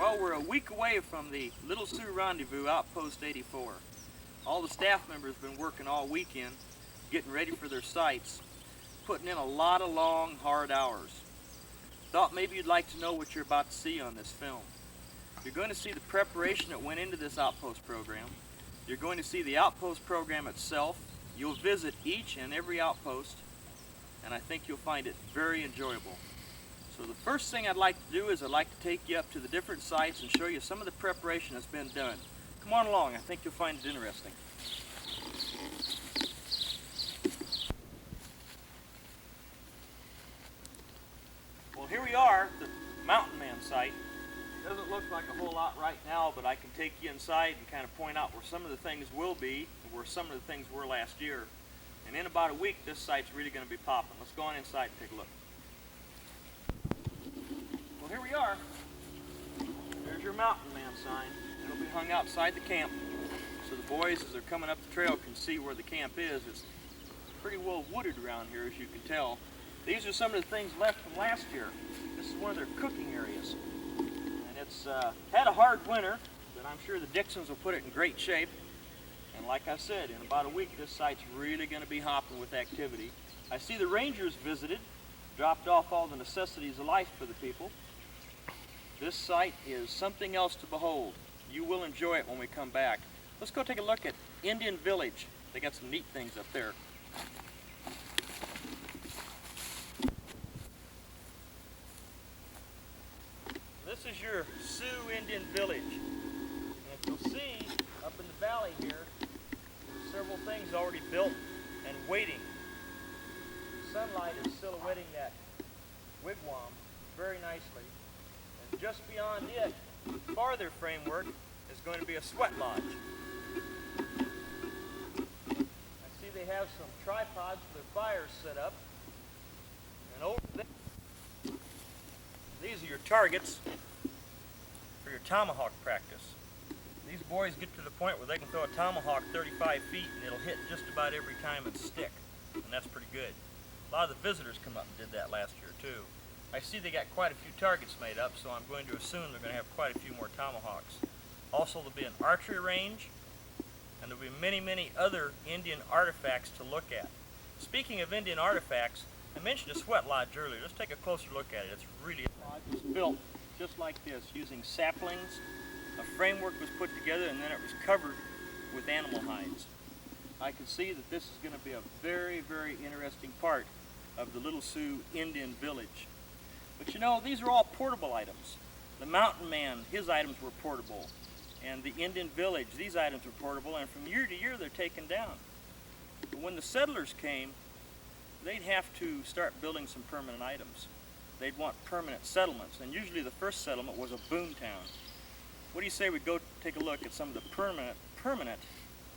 Well, we're a week away from the Little Sioux Rendezvous Outpost 84. All the staff members have been working all weekend, getting ready for their sites, putting in a lot of long, hard hours. Thought maybe you'd like to know what you're about to see on this film. You're going to see the preparation that went into this outpost program. You're going to see the outpost program itself. You'll visit each and every outpost, and I think you'll find it very enjoyable. So the first thing I'd like to do is I'd like to take you up to the different sites and show you some of the preparation that's been done. Come on along, I think you'll find it interesting. Well, here we are at the Mountain Man site. Doesn't look like a whole lot right now, but I can take you inside and kind of point out where some of the things will be and where some of the things were last year. And in about a week, this site's really going to be popping. Let's go on inside and take a look. Well, here we are. There's your Mountain Man sign. It'll be hung outside the camp so the boys, as they're coming up the trail, can see where the camp is. It's pretty well wooded around here, as you can tell. These are some of the things left from last year. This is one of their cooking areas. And it's had a hard winter, but I'm sure the Dixons will put it in great shape. And like I said, in about a week, this site's really going to be hopping with activity. I see the rangers visited, dropped off all the necessities of life for the people. This site is something else to behold. You will enjoy it when we come back. Let's go take a look at Indian Village. They got some neat things up there. This is your Sioux Indian Village. And if you'll see, up in the valley here, there's several things already built and waiting. The sunlight is silhouetting that wigwam very nicely. And just beyond it, farther framework, is going to be a sweat lodge. I see they have some tripods for their fires set up. And over there, these are your targets for your tomahawk practice. These boys get to the point where they can throw a tomahawk 35 feet and it'll hit just about every time and stick. And that's pretty good. A lot of the visitors come up and did that last year too. I see they got quite a few targets made up, so I'm going to assume they're going to have quite a few more tomahawks. Also, there'll be an archery range, and there'll be many, many other Indian artifacts to look at. Speaking of Indian artifacts, I mentioned a sweat lodge earlier. Let's take a closer look at it. It's really it's built just like this, using saplings. A framework was put together, and then it was covered with animal hides. I can see that this is going to be a very, very interesting part of the Little Sioux Indian Village. But you know, these are all portable items. The Mountain Man, his items were portable. And the Indian Village, these items were portable, and from year to year they're taken down. But when the settlers came, they'd have to start building some permanent items. They'd want permanent settlements, and usually the first settlement was a boom town. What do you say we go take a look at some of the permanent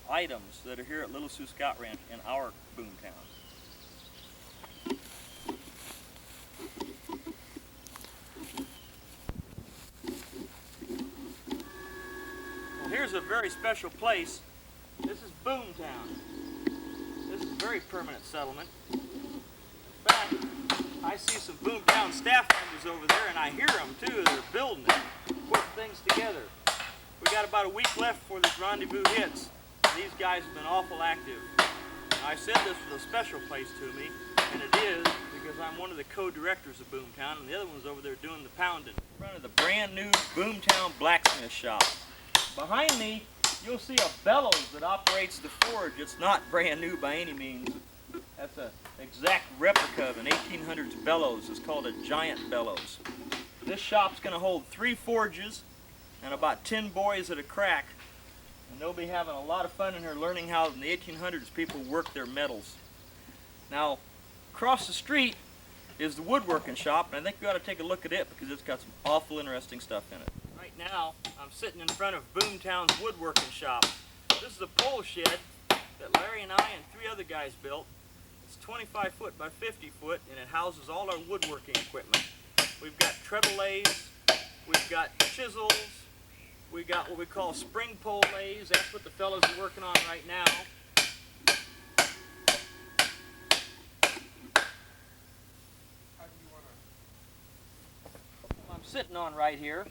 items that are here at Little Sioux Scout Ranch in our boom town? Here's a very special place. This is Boomtown. This is a very permanent settlement. In fact, I see some Boomtown staff members over there, and I hear them too. They're building it, putting things together. We got about a week left before this rendezvous hits. These guys have been awful active. And I said this was a special place to me, and it is because I'm one of the co-directors of Boomtown, and the other one's over there doing the pounding. In front of the brand new Boomtown blacksmith shop. Behind me, you'll see a bellows that operates the forge. It's not brand new by any means. That's an exact replica of an 1800s bellows. It's called a giant bellows. This shop's going to hold 3 forges and about 10 boys at a crack. And they'll be having a lot of fun in here learning how in the 1800s people work their metals. Now, across the street is the woodworking shop, and I think we ought to take a look at it because it's got some awful interesting stuff in it. Right now, I'm sitting in front of Boomtown's woodworking shop. This is a pole shed that Larry and I and 3 other guys built. It's 25 foot by 50 foot, and it houses all our woodworking equipment. We've got treadle lathes, we've got chisels, we've got what we call spring pole lathes. That's what the fellows are working on right now. I'm sitting on right here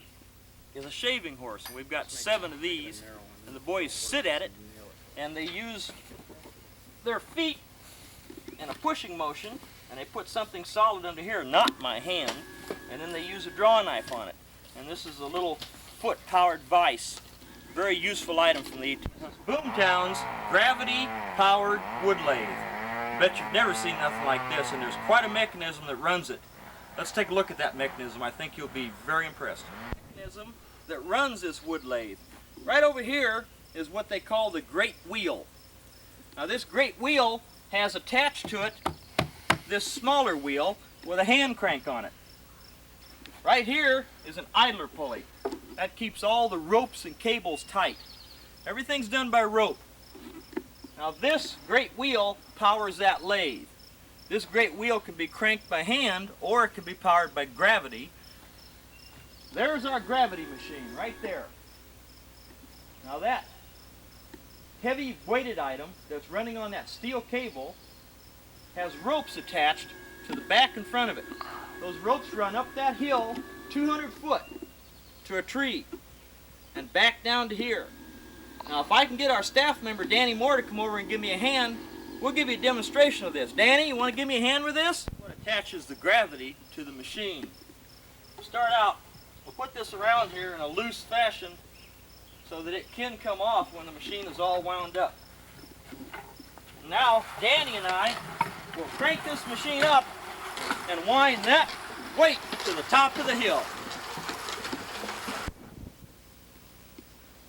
is a shaving horse, and we've got 7 of these, and the boys sit at it, and they use their feet in a pushing motion, and they put something solid under here, not my hand, and then they use a draw knife on it. And this is a little foot-powered vise. Very useful item from the Boomtown's gravity-powered wood lathe. Bet you've never seen nothing like this, and there's quite a mechanism that runs it. Let's take a look at that mechanism. I think you'll be very impressed. The mechanism that runs this wood lathe. Right over here is what they call the great wheel. Now this great wheel has attached to it this smaller wheel with a hand crank on it. Right here is an idler pulley. That keeps all the ropes and cables tight. Everything's done by rope. Now this great wheel powers that lathe. This great wheel can be cranked by hand or it can be powered by gravity. There's our gravity machine right there. Now that heavy weighted item that's running on that steel cable has ropes attached to the back and front of it. Those ropes run up that hill 200 foot to a tree and back down to here. Now if I can get our staff member Danny Moore to come over and give me a hand, we'll give you a demonstration of this. Danny, you want to give me a hand with this? What attaches the gravity to the machine. To start out, we'll put this around here in a loose fashion so that it can come off when the machine is all wound up. Now Danny and I will crank this machine up and wind that weight to the top of the hill.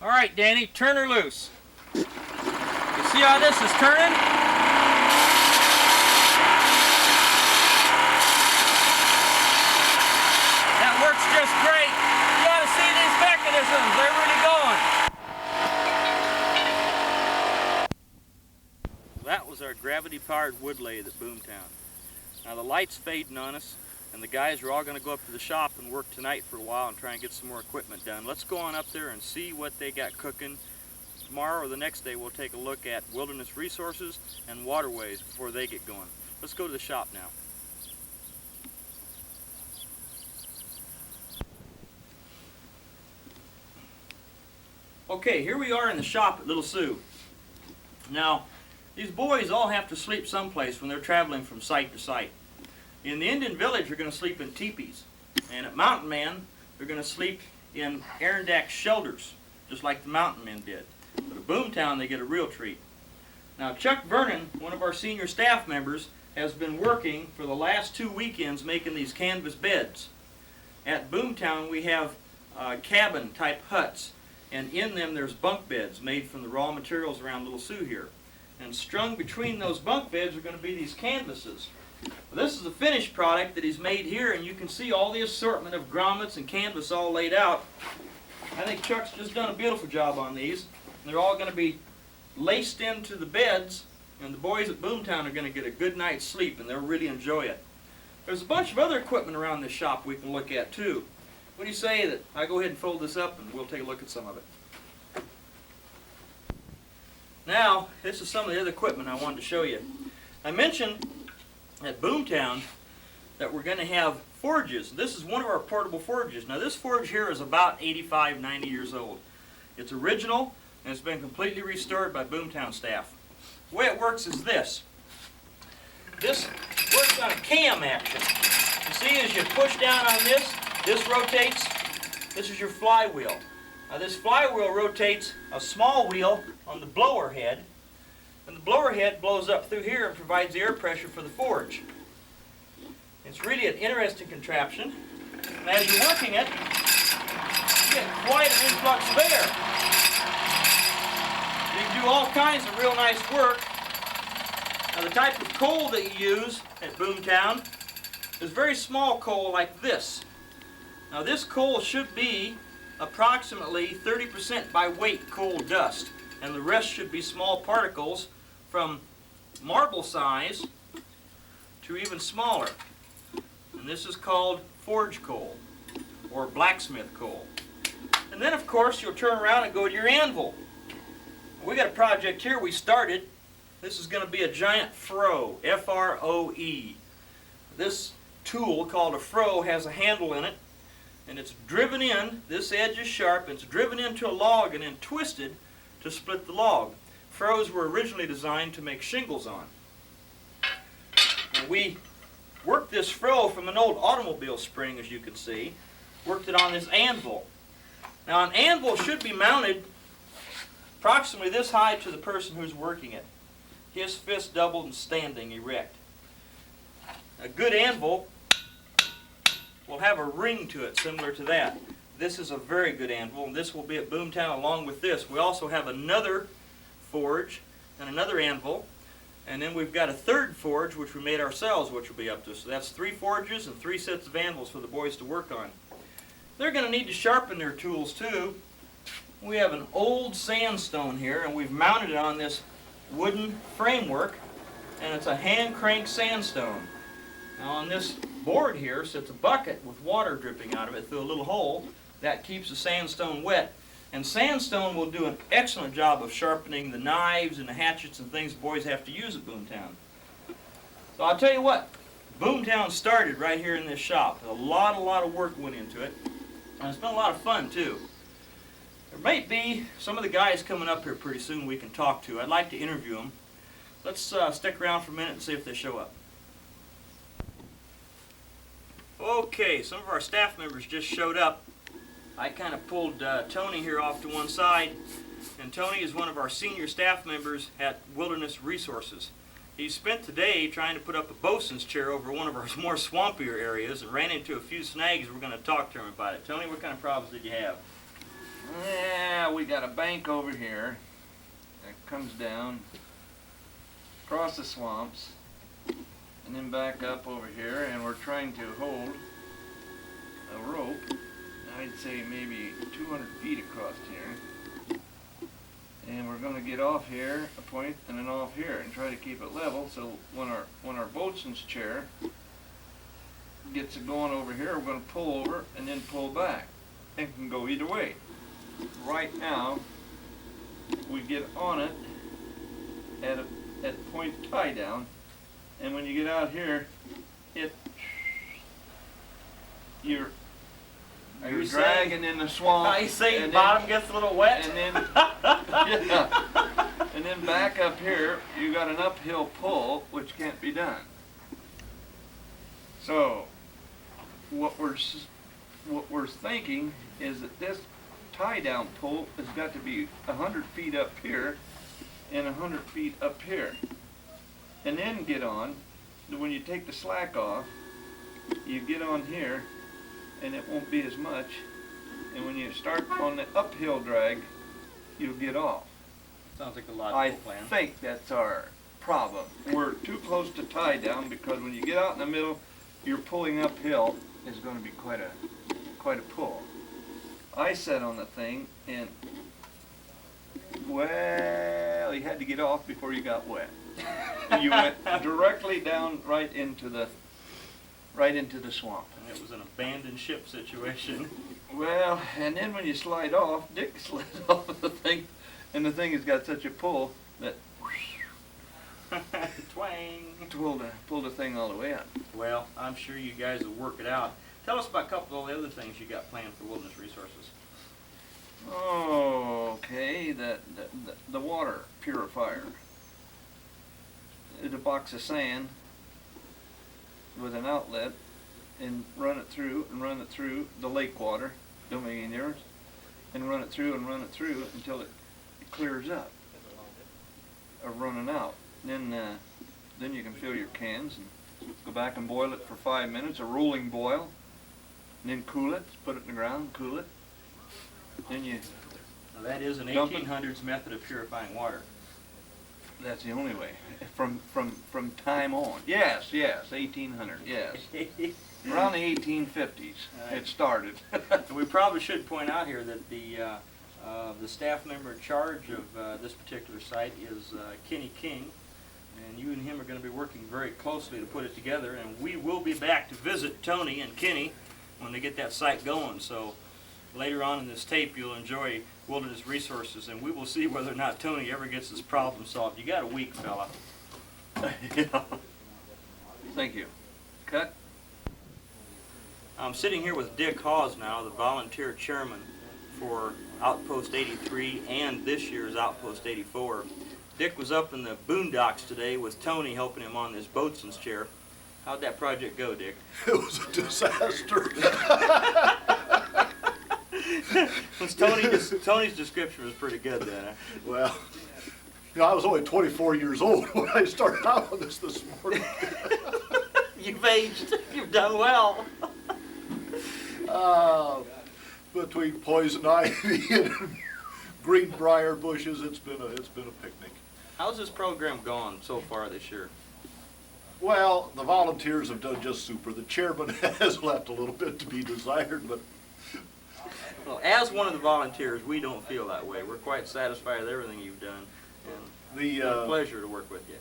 All right, Danny, turn her loose. You see how this is turning? That works just great. You ought to see these mechanisms. They're really going. That was our gravity-powered wood lathe at Boomtown. Now the light's fading on us, and the guys are all going to go up to the shop and work tonight for a while and try and get some more equipment done. Let's go on up there and see what they got cooking. Tomorrow or the next day we'll take a look at wilderness resources and waterways before they get going. Let's go to the shop now. Okay, here we are in the shop at Little Sioux. Now, these boys all have to sleep someplace when they're traveling from site to site. In the Indian village, they're going to sleep in teepees. And at Mountain Man, they're going to sleep in Arondack shelters, just like the Mountain Men did. But at Boomtown, they get a real treat. Now, Chuck Vernon, one of our senior staff members, has been working for the last 2 weekends making these canvas beds. At Boomtown, we have cabin-type huts, and in them there's bunk beds made from the raw materials around Little Sioux here. And strung between those bunk beds are going to be these canvases. Well, this is the finished product that he's made here, and you can see all the assortment of grommets and canvas all laid out. I think Chuck's just done a beautiful job on these. And they're all going to be laced into the beds, and the boys at Boomtown are going to get a good night's sleep, and they'll really enjoy it. There's a bunch of other equipment around this shop we can look at too. What do you say that I go ahead and fold this up and we'll take a look at some of it. Now, this is some of the other equipment I wanted to show you. I mentioned at Boomtown that we're going to have forges. This is one of our portable forges. Now this forge here is about 85, 90 years old. It's original and it's been completely restored by Boomtown staff. The way it works is this. This works on a cam action. You see, as you push down on this, this rotates. This is your flywheel. Now this flywheel rotates a small wheel on the blower head, and the blower head blows up through here and provides the air pressure for the forge. It's really an interesting contraption, and as you're working it, you get quite an influx of air. You can do all kinds of real nice work. Now the type of coal that you use at Boomtown is very small coal like this. Now this coal should be approximately 30% by weight coal dust, and the rest should be small particles from marble size to even smaller. And this is called forge coal or blacksmith coal. And then of course you'll turn around and go to your anvil. We got a project here we started. This is going to be a giant froe, F-R-O-E. This tool called a froe has a handle in it, and it's driven in, this edge is sharp, and it's driven into a log and then twisted to split the log. Furrows were originally designed to make shingles on. And we worked this furrow from an old automobile spring, as you can see. Worked it on this anvil. Now an anvil should be mounted approximately this high to the person who's working it. His fist doubled and standing erect. A good anvil will have a ring to it similar to that. This is a very good anvil, and this will be at Boomtown along with this. We also have another forge and another anvil, and then we've got a third forge which we made ourselves, which will be up to us. So that's 3 forges and 3 sets of anvils for the boys to work on. They're going to need to sharpen their tools too. We have an old sandstone here, and we've mounted it on this wooden framework, and it's a hand crank sandstone. Now on this board here sits a bucket with water dripping out of it through a little hole. That keeps the sandstone wet. And sandstone will do an excellent job of sharpening the knives and the hatchets and things the boys have to use at Boomtown. So I'll tell you what, Boomtown started right here in this shop. A lot of work went into it, and it's been a lot of fun too. There might be some of the guys coming up here pretty soon we can talk to. I'd like to interview them. Let's stick around for a minute and see if they show up. Okay, some of our staff members just showed up. I kind of pulled Tony here off to one side, and Tony is one of our senior staff members at Wilderness Resources. He spent the day trying to put up a bosun's chair over one of our more swampier areas and ran into a few snags. We're going to talk to him about it. Tony, what kind of problems did you have? Yeah, we got a bank over here that comes down across the swamps and then back up over here, and we're trying to hold a rope, I'd say maybe 200 feet across here, and we're going to get off here a point and then off here and try to keep it level, so when our boatswain's chair gets it going over here, we're going to pull over and then pull back. It can go either way. Right now we get on it at point tie down, and when you get out here, you're dragging in the swamp. I say the bottom gets a little wet. And then, yeah. And then back up here, you got an uphill pull, which can't be done. So, what we're thinking is that this tie down pull has got to be 100 feet up here and 100 feet up here. And then get on, when you take the slack off, you get on here and it won't be as much, and when you start on the uphill drag, you'll get off. Sounds like a logical plan. I think that's our problem. We're too close to tie down, because when you get out in the middle, you're pulling uphill is going to be quite a pull. I sat on the thing, and well, you had to get off before you got wet. You went directly down right into the swamp. And it was an abandoned ship situation. Well, and then when you slide off, Dick slid off of the thing, and the thing has got such a pull that Twang! Pulled the thing all the way up. Well, I'm sure you guys will work it out. Tell us about a couple of the other things you got planned for Wilderness Resources. Okay, the water purifier. It's a box of sand with an outlet, and run it through the lake water, don't make any difference, and run it through until it clears up of running out. Then you can fill your cans and go back and boil it for 5 minutes, a rolling boil, and then cool it, put it in the ground, cool it. Then you Now that is an dump it. 1800s method of purifying water. That's the only way. From time on. Yes, 1800. Yes. Around the 1850s, it started. We probably should point out here that the staff member in charge of this particular site is Kenny King, and you and him are going to be working very closely to put it together, and we will be back to visit Tony and Kenny when they get that site going. So later on in this tape, you'll enjoy Wilderness Resources, and we will see whether or not Tony ever gets this problem solved. You got a week, fella. Yeah. Thank you. Cut. I'm sitting here with Dick Hawes now, the volunteer chairman for Outpost 83 and this year's Outpost 84. Dick was up in the boondocks today with Tony helping him on this boatswain's chair. How'd that project go, Dick? It was a disaster. Tony's description was pretty good then. Huh? Well, you know, I was only 24 years old when I started out on this morning. You've aged. You've done well. Between poison ivy and greenbrier bushes, it's been a picnic. How's this program gone so far this year? Well, the volunteers have done just super. The chairman has left a little bit to be desired, but Well, as one of the volunteers, we don't feel that way. We're quite satisfied with everything you've done, and it's been a pleasure to work with you.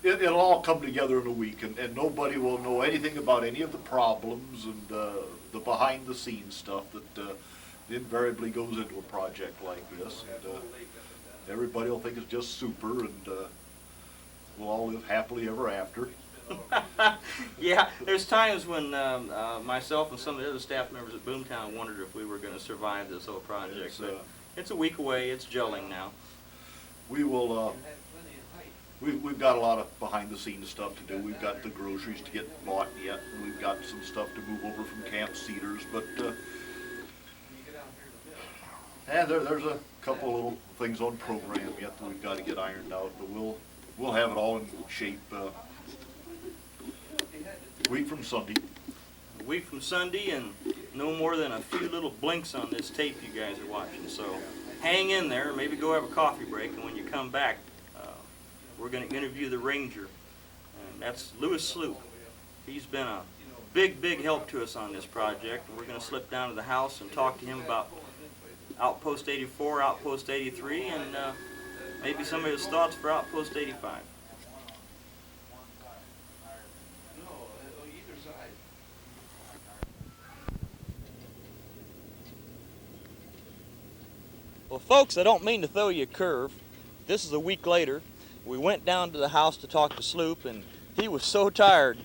It'll all come together in a week, and nobody will know anything about any of the problems and the behind-the-scenes stuff that invariably goes into a project like this. And everybody will think it's just super, and we'll all live happily ever after. Yeah, there's times when myself and some of the other staff members at Boomtown wondered if we were going to survive this whole project. But it's a week away. It's gelling now. We will. We've got a lot of behind-the-scenes stuff to do. We've got the groceries to get bought yet, and we've got some stuff to move over from Camp Cedars. But there's a couple little things on program yet that we've got to get ironed out. But we'll have it all in shape a week from Sunday. A week from Sunday, and no more than a few little blinks on this tape you guys are watching. So hang in there. Maybe go have a coffee break, and when you come back, we're going to interview the ranger, and that's Lewis Sloop. He's been a big help to us on this project. We're going to slip down to the house and talk to him about Outpost 84, Outpost 83, and maybe some of his thoughts for Outpost 85. Well, folks, I don't mean to throw you a curve. This is a week later. We went down to the house to talk to Sloop, and he was so tired.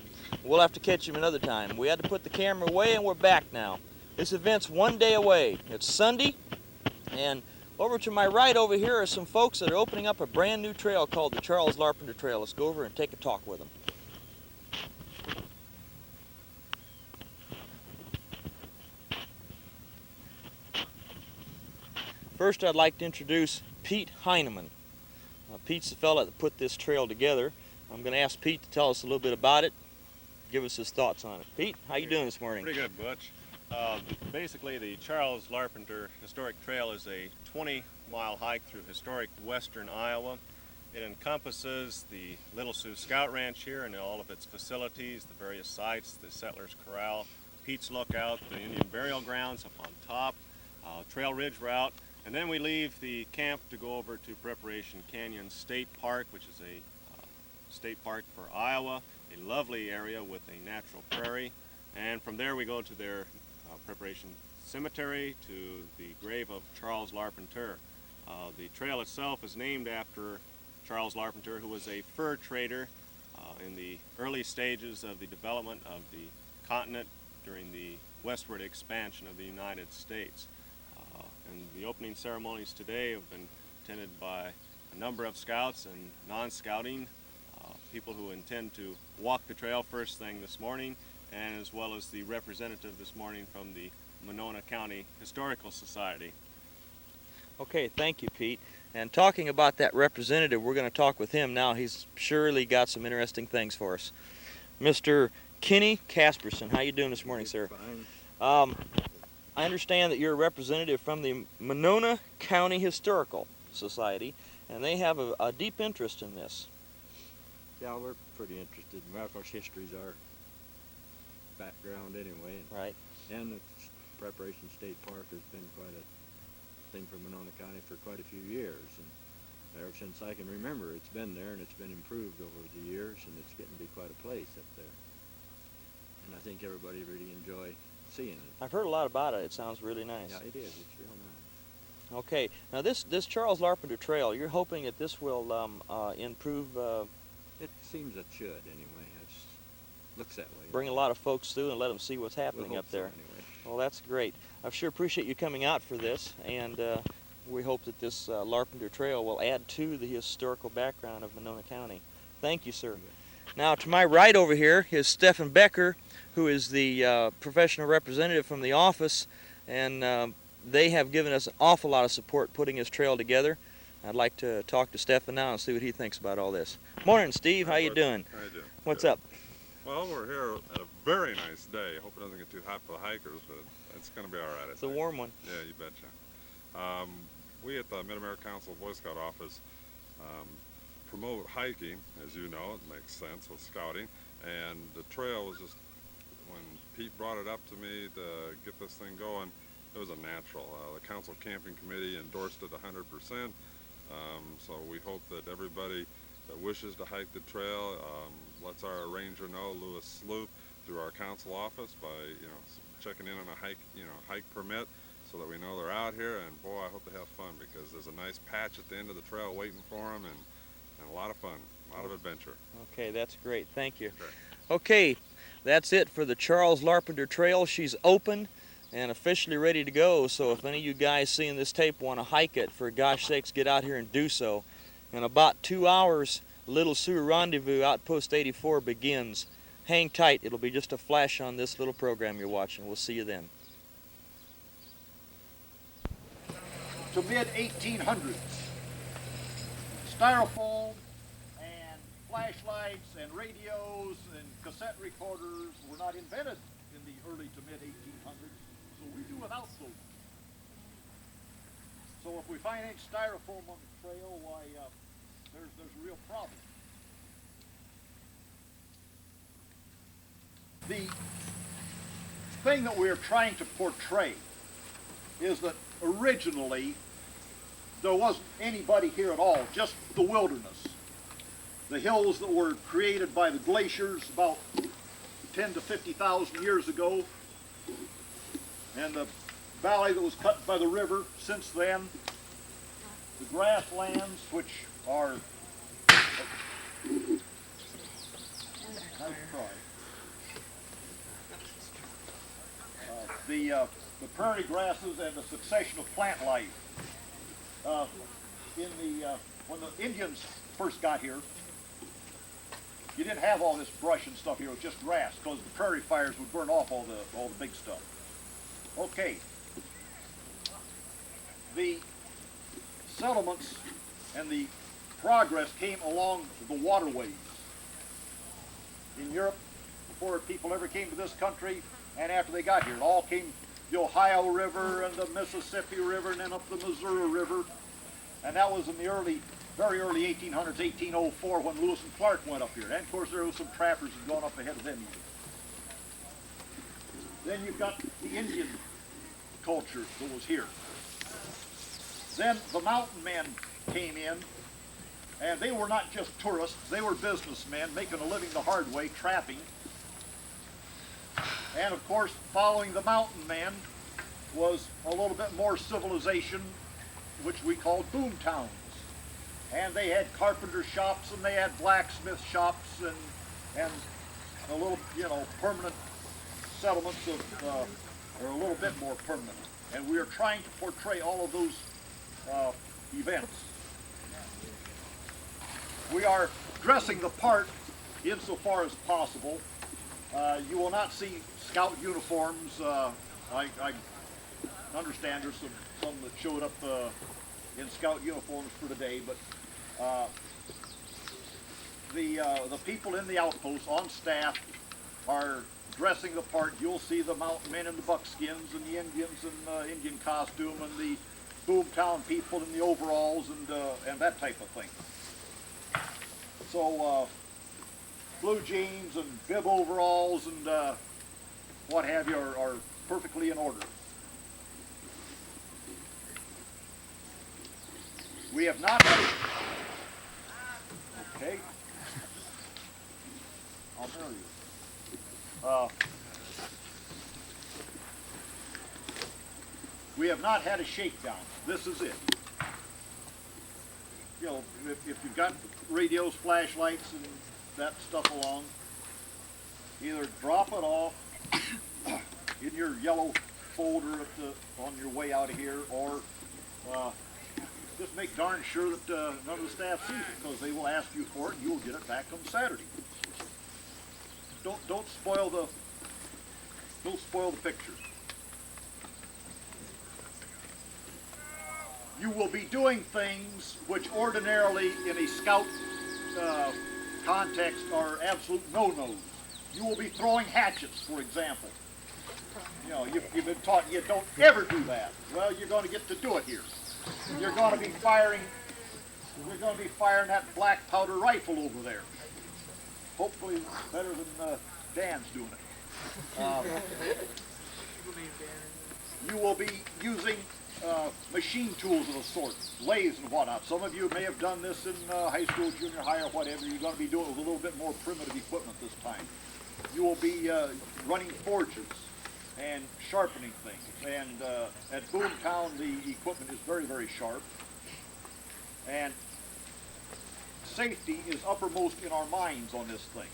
We'll have to catch him another time. We had to put the camera away, and we're back now. This event's one day away. It's Sunday, and over to my right over here are some folks that are opening up a brand new trail called the Charles Larpenter Trail. Let's go over and take a talk with them. First, I'd like to introduce Pete Heineman. Pete's the fella that put this trail together. I'm going to ask Pete to tell us a little bit about it, give us his thoughts on it. Pete, how you doing this morning? Pretty good, Butch. Basically, the Charles Larpenter Historic Trail is a 20-mile hike through historic western Iowa. It encompasses the Little Sioux Scout Ranch here and all of its facilities, the various sites, the Settlers Corral, Pete's Lookout, the Indian Burial Grounds up on top, Trail Ridge Route, and then we leave the camp to go over to Preparation Canyon State Park, which is a state park for Iowa, a lovely area with a natural prairie. And from there we go to their Preparation Cemetery, to the grave of Charles Larpenter. The trail itself is named after Charles Larpenter, who was a fur trader in the early stages of the development of the continent during the westward expansion of the United States. And the opening ceremonies today have been attended by a number of scouts and non-scouting people who intend to walk the trail first thing this morning, and as well as the representative this morning from the Monona County Historical Society. Okay, thank you, Pete. And talking about that representative, we're going to talk with him now. He's surely got some interesting things for us. Mr. Kenny Casperson, how you doing this morning, sir? Fine. I understand that you're a representative from the Monona County Historical Society, and they have a deep interest in this. Yeah, we're pretty interested. Well, of course, history's our background anyway. Right. And the Preparation State Park has been quite a thing for Monona County for quite a few years. And ever since I can remember, it's been there, and it's been improved over the years, and it's getting to be quite a place up there. And I think everybody really enjoy seeing it. I've heard a lot about it. It sounds really nice. Yeah, it is. It's real nice. Okay. Now this Charles Larpenter Trail, you're hoping that this will improve. It seems it should anyway. looks that way. bring a lot of folks through and let them see what's We'll happening hope up so, there. anyway. Well, that's great. I sure appreciate you coming out for this, and we hope that this Larpenteur Trail will add to the historical background of Monona County. Thank you, sir. Now, to my right over here is Stephen Becker, who is the professional representative from the office, and they have given us an awful lot of support putting this trail together. I'd like to talk to Stephen now and see what he thinks about all this. Morning, Steve. How you doing? How you doing? What's Good. up? Well, we're here at a very nice day. Hope it doesn't get too hot for the hikers, but it's going to be all right. I It's a think. warm one. Yeah, you betcha. We at the Mid-America Council Boy Scout office promote hiking, as you know. It makes sense with scouting. And the trail was just, when Pete brought it up to me to get this thing going, it was a natural. The council camping committee endorsed it 100%. So we hope that everybody that wishes to hike the trail lets our ranger know, Lewis Sloop, through our council office by checking in on a hike permit, so that we know they're out here. And boy, I hope they have fun, because there's a nice patch at the end of the trail waiting for them, and a lot of fun, a lot of adventure. Okay, that's great. Thank you. Okay. Okay, that's it for the Charles Larpenteur Trail. She's open and officially ready to go, so if any of you guys seeing this tape want to hike it, for gosh sakes, get out here and do so. In about 2 hours, Little Sioux Rendezvous Outpost 84 begins. Hang tight, it'll be just a flash on this little program you're watching. We'll see you then. To mid-1800s, styrofoam and flashlights and radios and cassette recorders were not invented in the early to mid-1800s, so we do without those. So if we find any styrofoam on the trail, why, there's a real problem. The thing that we're trying to portray is that originally there wasn't anybody here at all, just the wilderness. The hills that were created by the glaciers about 10 to 50,000 years ago, and the valley that was cut by the river since then, the grasslands, which are nice try. The prairie grasses and the succession of plant life. When the Indians first got here, you didn't have all this brush and stuff here. It was just grass, because the prairie fires would burn off all the big stuff. Okay. The settlements and the progress came along the waterways. In Europe, before people ever came to this country, and after they got here, it all came, the Ohio River and the Mississippi River, and then up the Missouri River. And that was in the very early 1800s, 1804, when Lewis and Clark went up here. And of course there was some trappers who'd gone up ahead of them even. Then you've got the Indian culture that was here. Then the mountain men came in, and they were not just tourists, they were businessmen making a living the hard way, trapping. And of course, following the mountain men was a little bit more civilization, which we called boom towns. And they had carpenter shops, and they had blacksmith shops, and a little, permanent settlements of, or a little bit more permanent. And we are trying to portray all of those events. We are dressing the part insofar as possible. You will not see scout uniforms. I understand there's some that showed up in scout uniforms for today, but the people in the outposts on staff are dressing the part. You'll see the mountain men in the buckskins, and the Indians in Indian costume, and the boomtown people in the overalls, and that type of thing. So blue jeans and bib overalls and what have you are perfectly in order. We have not had okay. I'll marry you. We have not had a shakedown. This is it. If you've got radios, flashlights, and that stuff along, either drop it off in your yellow folder on your way out of here, or just make darn sure that none of the staff sees it, because they will ask you for it and you will get it back on Saturday. Don't spoil the picture. You will be doing things which ordinarily in a scout context are absolute no-nos. You will be throwing hatchets, for example. You know, you've been taught you don't ever do that. Well, you're going to get to do it here. You're going to be firing that black powder rifle over there. Hopefully better than Dan's doing it. You will be using machine tools of a sort, lathes and whatnot. Some of you may have done this in high school, junior high, or whatever. You're going to be doing it with a little bit more primitive equipment this time. You will be running forges and sharpening things. And at Boomtown, the equipment is very, very sharp. And safety is uppermost in our minds on this thing.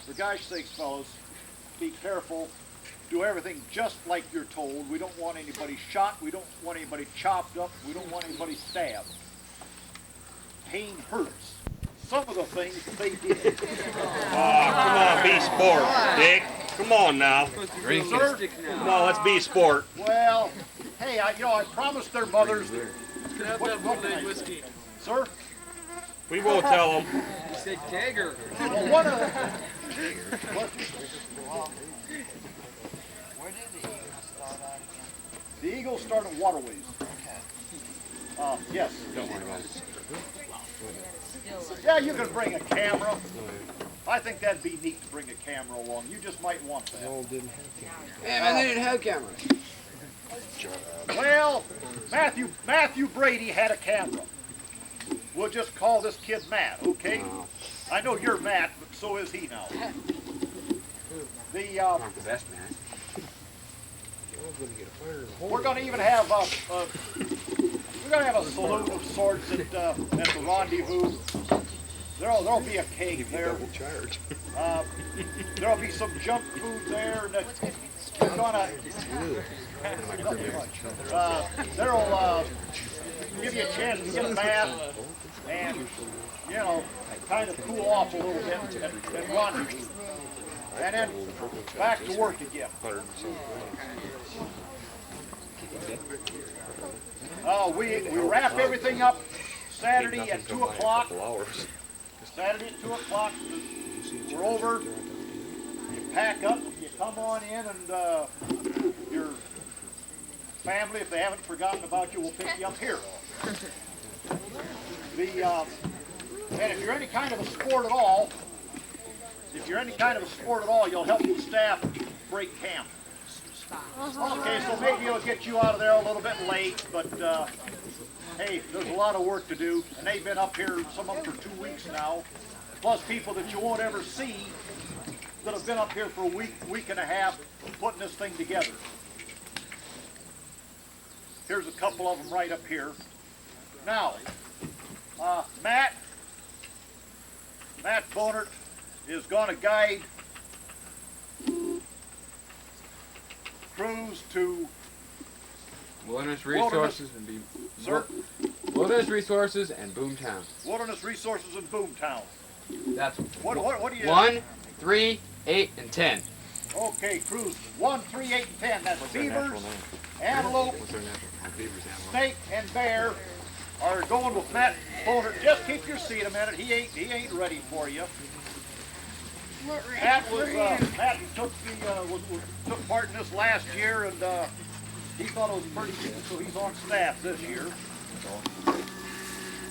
For gosh sakes, fellas, be careful. Do everything just like you're told. We don't want anybody shot. We don't want anybody chopped up. We don't want anybody stabbed. Pain hurts. Some of the things that they did. Come on, be sport, Dick. Come on now. Sir? Come on, let's be sport. Well, hey, I promised their mothers that. What can I say? Sir? We won't tell them. You said Kegger. Well, one of the. What? Where did the Eagles start out again? The Eagles start at Waterways. Yes. Yeah, you can bring a camera. I think that'd be neat to bring a camera along. You just might want that. Yeah, man, they didn't have cameras. Well, Matthew Brady had a camera. We'll just call this kid Matt, okay? I know you're Matt, but so is he now. Not the best man. We're going to even have a saloon of sorts at the rendezvous. There'll be a cake there. There'll be some junk food there. And we're gonna. There'll give you a chance to get a bath and kind of cool off a little bit and rendezvous. And then back to work again. We wrap everything up Saturday at 2 o'clock. Saturday at 2 o'clock, we're over. You pack up, you come on in, and your family, if they haven't forgotten about you, will pick you up here. And if you're any kind of a sport at all, you'll help the staff break camp. Okay, so maybe it'll get you out of there a little bit late, but hey, there's a lot of work to do, and they've been up here, some of them for 2 weeks now, plus people that you won't ever see that have been up here for a week and a half putting this thing together. Here's a couple of them right up here. Now, Matt Bonert is going to guide crews to Wilderness Resources and Wilderness Resources and Boomtown. Wilderness Resources in Boomtown. That's What do you? 1, 3, 8, and 10. Okay, crews 1, 3, 8, and 10. That's beavers, antelope, snake, and bear are going with Matt Bonert. Just keep your seat a minute. He ain't ready for you. Matt took part in this last year, and he thought it was pretty good, so he's on staff this year.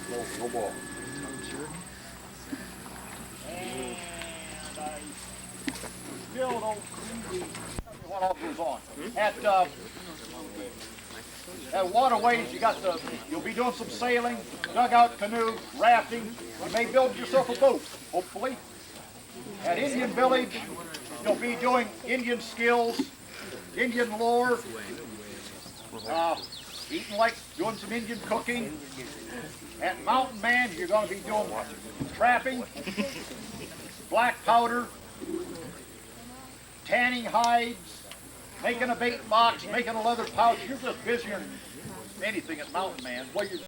No ball. And I still don't see what all goes on. At Waterways, you'll be doing some sailing, dugout canoe, rafting. You may build yourself a boat, hopefully. At Indian Village, you'll be doing Indian skills, Indian lore, doing some Indian cooking. At Mountain Man, you're going to be doing trapping, black powder, tanning hides, making a bait box, making a leather pouch. You're just busier than anything at Mountain Man. What you're